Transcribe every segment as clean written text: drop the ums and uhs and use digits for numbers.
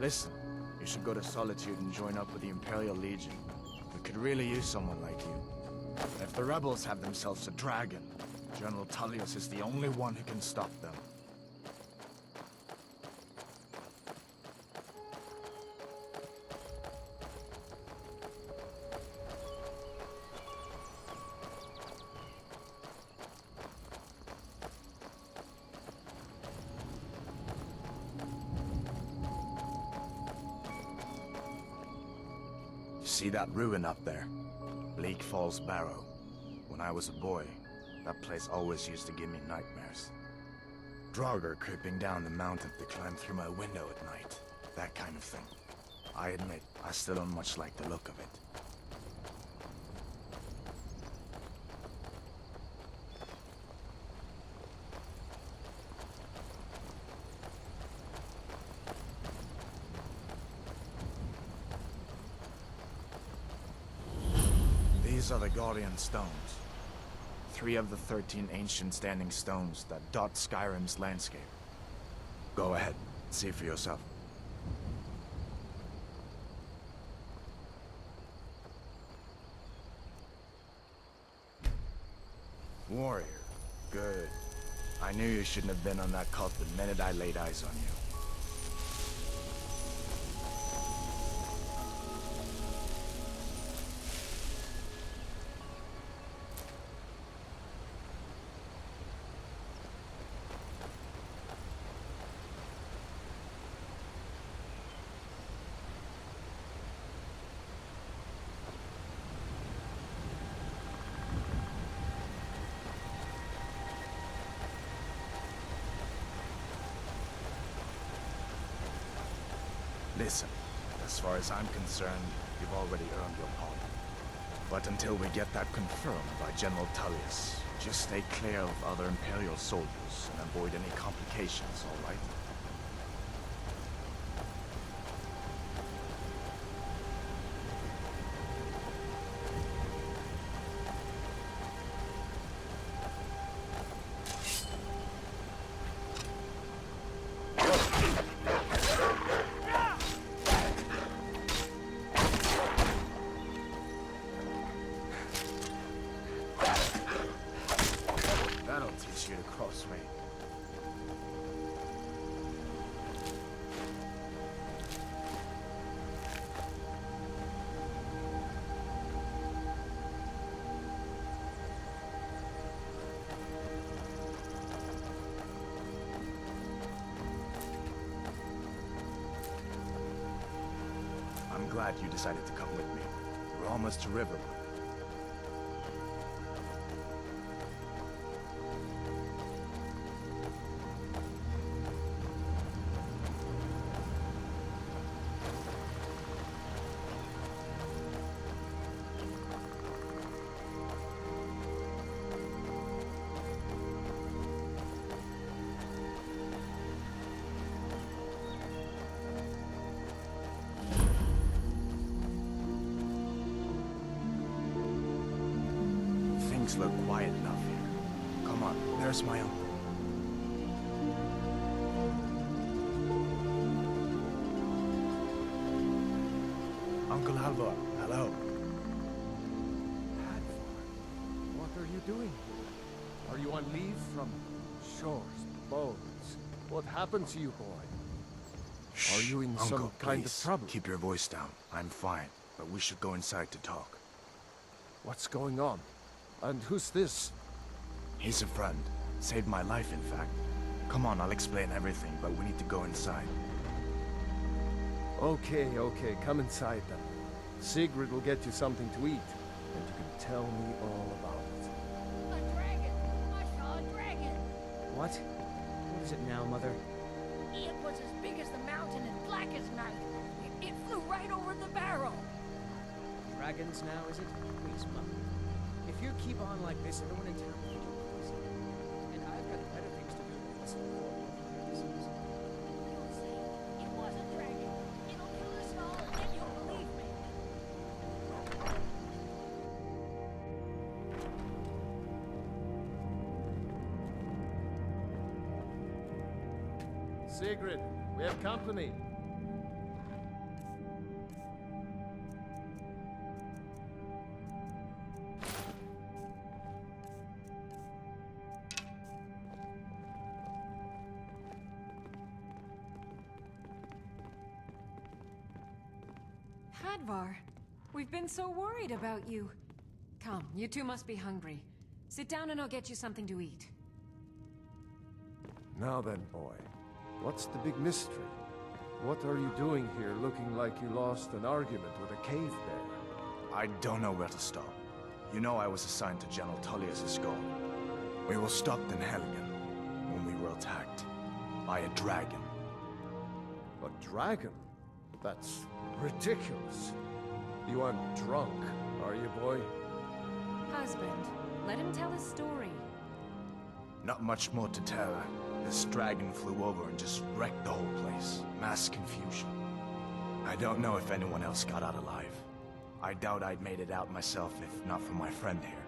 Listen, you should go to Solitude and join up with the Imperial Legion. We could really use someone like you. If the rebels have themselves a dragon, General Tullius is the only one who can stop them. See that ruin up there? Bleak Falls Barrow. When I was a boy, that place always used to give me nightmares. Draugr creeping down the mountain to climb through my window at night. That kind of thing. I admit, I still don't much like the look of it. These are the Guardian Stones. 3 of the 13 ancient standing stones that dot Skyrim's landscape. Go ahead, see for yourself. Warrior. Good. I knew you shouldn't have been on that cult the minute I laid eyes on you. Listen, as far as I'm concerned, you've already earned your pardon. But until we get that confirmed by General Tullius, just stay clear of other Imperial soldiers and avoid any complications, all right? That'll teach you to cross-range. I'm glad you decided to come with me. We're almost to Riverwood. Things look quiet enough here. Come on, there's my uncle. Uncle Alvor, hello. Alvor, what are you doing here? Are you on leave from shores, bones? What happened to you, boy? Shh, Are you in Uncle, some kind of please, trouble? keep your voice down. I'm fine, but we should go inside to talk. What's going on? And who's this? He's a friend. Saved my life, in fact. Come on, I'll explain everything, but we need to go inside. Okay, come inside then. Sigrid will get you something to eat, and you can tell me all about it. A dragon! I saw a dragon! What? What is it now, Mother? It was as big as the mountain and black as night. It flew right over the barrow. Dragons now, is it? Please, Mother. If you keep on like this, everyone in town will think you're crazy. And I've got better things to do than listen to all your criticisms. You'll see. It was a dragon. It'll kill us all, and you'll believe me. Sigrid, we have company. Hadvar, we've been so worried about you. Come, you two must be hungry. Sit down and I'll get you something to eat. Now then, boy. What's the big mystery? What are you doing here looking like you lost an argument with a cave bear? I don't know where to stop. You know I was assigned to General Tullius' escort. We were stopped in Helgen when we were attacked by a dragon. A dragon? That's ridiculous. You aren't drunk, are you, boy? Husband, let him tell his story. Not much more to tell. This dragon flew over and just wrecked the whole place. Mass confusion. I don't know if anyone else got out alive. I doubt I'd made it out myself if not for my friend here.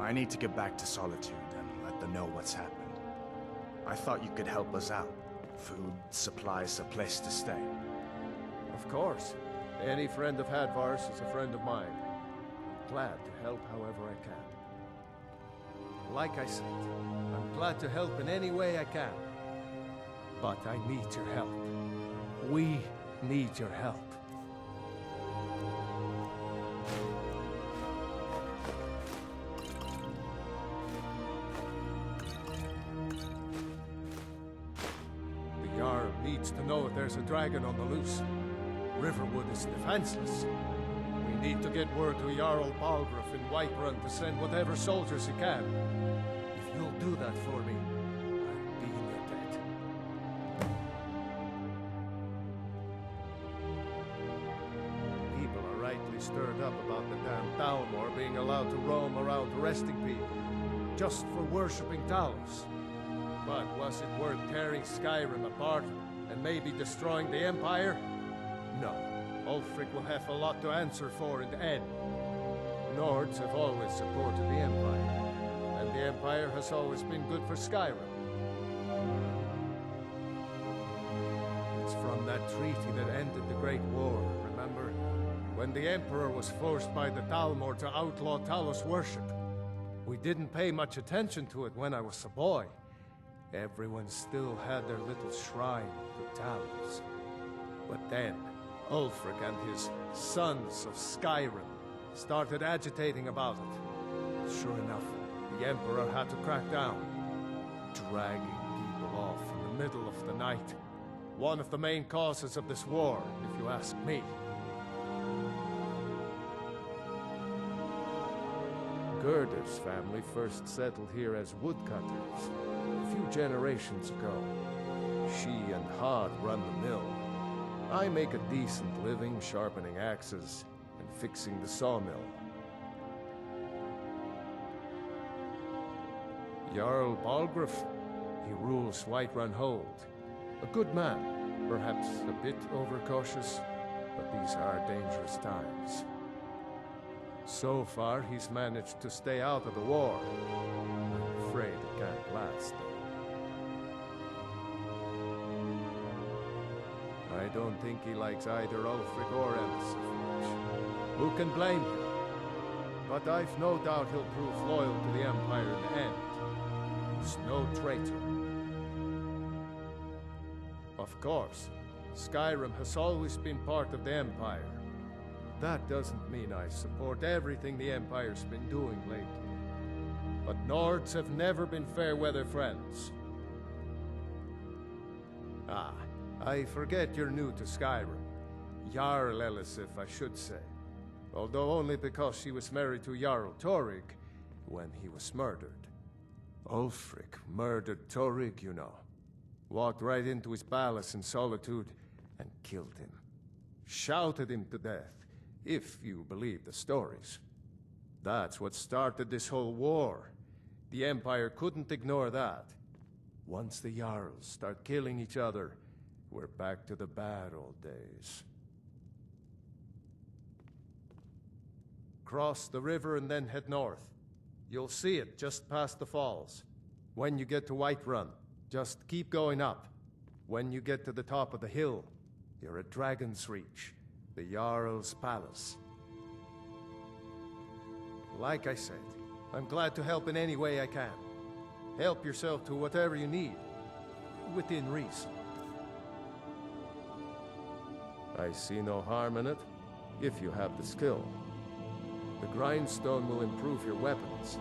I need to get back to Solitude and let them know what's happened. I thought you could help us out. Food, supplies, a place to stay. Of course. Any friend of Hadvar's is a friend of mine. I'm glad to help however I can. Like I said, I'm glad to help in any way I can. But I need your help. We need your help. The Jarl needs to know if there's a dragon on the loose. Riverwood is defenseless. We need to get word to Jarl Balgruuf in Whiterun to send whatever soldiers he can. If you'll do that for me, I'll be in your debt. People are rightly stirred up about the damn Thalmor being allowed to roam around arresting people, just for worshipping Talos. But was it worth tearing Skyrim apart and maybe destroying the Empire? No. Ulfric will have a lot to answer for in the end. Nords have always supported the Empire, and the Empire has always been good for Skyrim. It's from that treaty that ended the Great War, remember? When the Emperor was forced by the Thalmor to outlaw Talos worship. We didn't pay much attention to it when I was a boy. Everyone still had their little shrine to Talos. But then, Ulfric and his sons of Skyrim started agitating about it. Sure enough, the Emperor had to crack down, dragging people off in the middle of the night. One of the main causes of this war, if you ask me. Gerder's family first settled here as woodcutters a few generations ago. She and Hod run the mill. I make a decent living sharpening axes and fixing the sawmill. Jarl Balgruuf, he rules Whiterun Hold. A good man, perhaps a bit overcautious, but these are dangerous times. So far, he's managed to stay out of the war. I'm afraid it can't last, though. I don't think he likes either Ulfric or Elisif much. Who can blame him? But I've no doubt he'll prove loyal to the Empire in the end. He's no traitor. Of course, Skyrim has always been part of the Empire. That doesn't mean I support everything the Empire's been doing lately. But Nords have never been fair-weather friends. Ah, I forget you're new to Skyrim. Jarl Elisif, I should say. Although only because she was married to Jarl Torygg when he was murdered. Ulfric murdered Torygg, you know. Walked right into his palace in Solitude and killed him. Shouted him to death, if you believe the stories. That's what started this whole war. The Empire couldn't ignore that. Once the Jarls start killing each other, we're back to the bad old days. Cross the river and then head north. You'll see it just past the falls. When you get to Whiterun, just keep going up. When you get to the top of the hill, you're at Dragon's Reach, the Jarl's palace. Like I said, I'm glad to help in any way I can. Help yourself to whatever you need, within reason. I see no harm in it. if you have the skill. The grindstone will improve your weapons.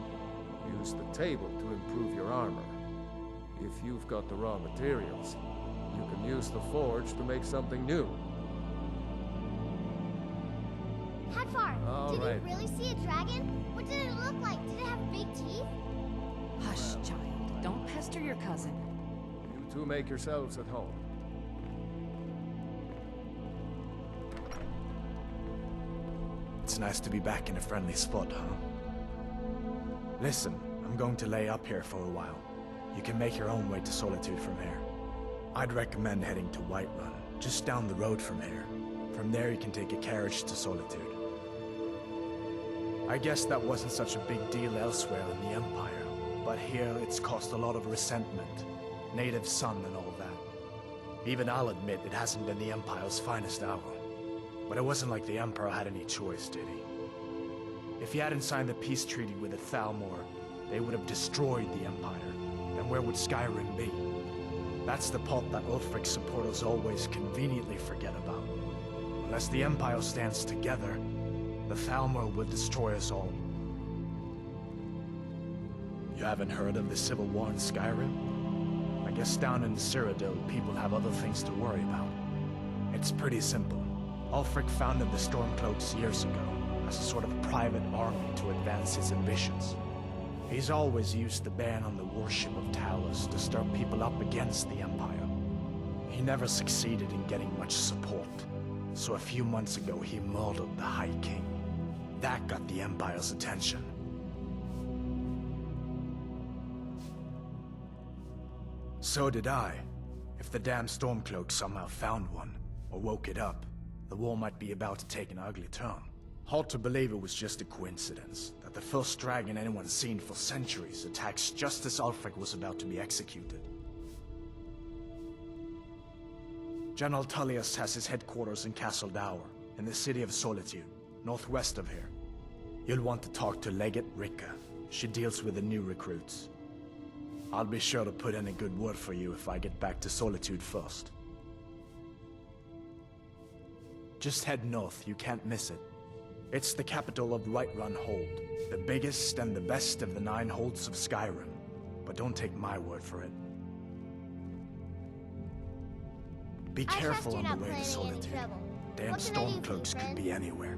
Use the table to improve your armor. If you've got the raw materials, you can use the forge to make something new. Hadvar, All did right. you really see a dragon? What did it look like? Did it have big teeth? Hush, child. Don't pester your cousin. You two make yourselves at home. It's nice to be back in a friendly spot, huh? Listen, I'm going to lay up here for a while. You can make your own way to Solitude from here. I'd recommend heading to Whiterun, just down the road from here. From there you can take a carriage to Solitude. I guess that wasn't such a big deal elsewhere in the Empire, but here it's caused a lot of resentment. Native son and all that. Even I'll admit it hasn't been the Empire's finest hour. But it wasn't like the Emperor had any choice, did he? If he hadn't signed the peace treaty with the Thalmor, they would have destroyed the Empire. Then where would Skyrim be? That's the pot that Ulfric's supporters always conveniently forget about. Unless the Empire stands together, the Thalmor will destroy us all. You haven't heard of the Civil War in Skyrim? I guess down in the Cyrodiil, people have other things to worry about. It's pretty simple. Ulfric founded the Stormcloaks years ago as a sort of private army to advance his ambitions. He's always used the ban on the worship of Talos to stir people up against the Empire. He never succeeded in getting much support, so a few months ago he murdered the High King. That got the Empire's attention. So did I. If the damn Stormcloak somehow found one, or woke it up, the war might be about to take an ugly turn. Hard to believe it was just a coincidence, that the first dragon anyone's seen for centuries attacks just as Ulfric was about to be executed. General Tullius has his headquarters in Castle Dower, in the city of Solitude, northwest of here. You'll want to talk to Legate Ricka. She deals with the new recruits. I'll be sure to put in a good word for you if I get back to Solitude first. Just head north, you can't miss it. It's the capital of Whiterun Hold, the biggest and the best of the 9 holds of Skyrim. But don't take my word for it. Be I trust careful you're on not the way to planning any Solitude. trouble. Damn What can I do for you, Stormcloaks could friend? be anywhere.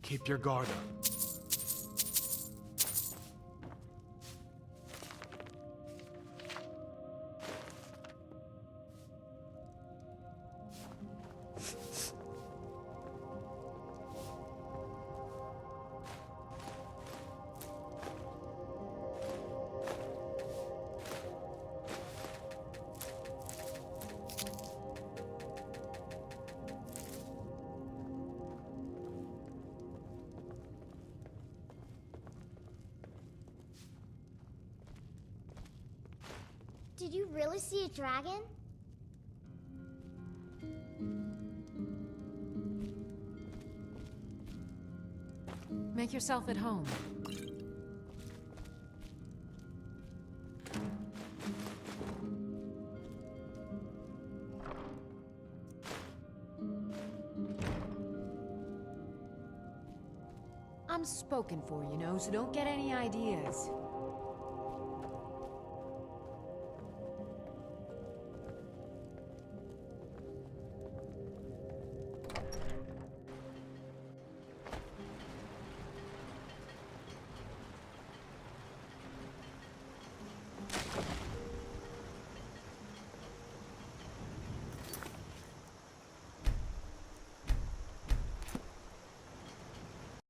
Keep your guard up. Did you really see a dragon? Make yourself at home. I'm spoken for, you know, so don't get any ideas.